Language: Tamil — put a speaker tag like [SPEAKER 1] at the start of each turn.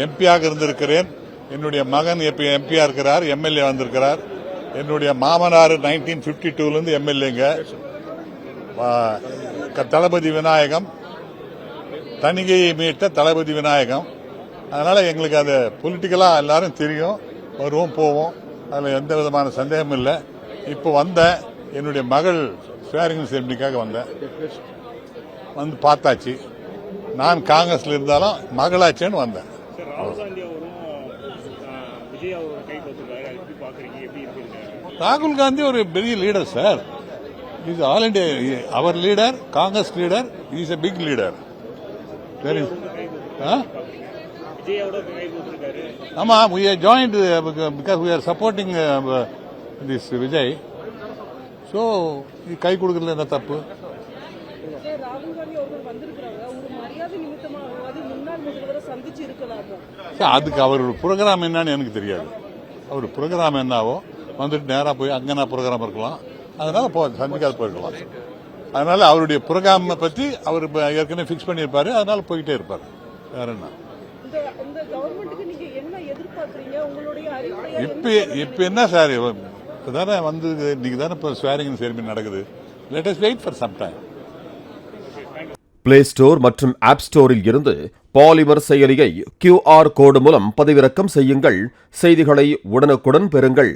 [SPEAKER 1] எம்பியாக இருந்திருக்கிறேன். என்னுடைய மகன் எம்பியா இருக்கிறார், எம்எல்ஏ வந்திருக்கிறார். என்னுடைய மாமனார் 1952 எம்எல்ஏங்க. தளபதி விநாயகம், தணிகையை மீட்ட தளபதி விநாயகம். அதனால எங்களுக்கு அது பொலிட்டிக்கலா எல்லாரும் தெரியும். வருவோம் போவோம், அதில் எந்த விதமான சந்தேகமும் இல்லை. இப்போ வந்தேன், என்னுடைய மகள் ஸ்வேரிங் செரமனிக்காக வந்தேன். வந்து பார்த்தாச்சு. நான் காங்கிரஸ்ல இருந்தாலும் மகளாச்சேன்னு வந்தேன். ராகுல் காந்தி ஒரு பெரிய leader sir. Is all India அவர் leader, Congress leader, is a big leader. சரி, ஆமா, we are joined because we are supporting this Vijay. So கை கொடுக்கறதுல என்ன தப்பு? அதுக்கு அவர் ப்ரோக்ராம் என்னன்னு எனக்கு தெரியாது. அவர் ப்ரோக்ராம் என்னவோ வந்துட்டு நேராக போய் அங்கே நான் ப்ரோக்ராம் இருக்கலாம், அதனால சந்திக்காத போயிருக்கலாம். அதனால அவருடைய ப்ரோக்ராம் பற்றி அவர் ஏற்கனவே பிக்ஸ் பண்ணியிருப்பாரு, அதனால போயிட்டே இருப்பாரு. வேற என்ன? இப்ப என்ன சார், இப்பதானே வந்து இன்னைக்கு தானே இப்போ ஸ்வேரிங் செரமனி நடக்குது. Let us wait for some time.
[SPEAKER 2] Play store மற்றும் ஆப் ஸ்டோரில் இருந்து பாலிமர் செயலியை QR கோடு மூலம் பதிவிறக்கம் செய்யுங்கள். செய்திகளை உடனுக்குடன் பெறுங்கள்.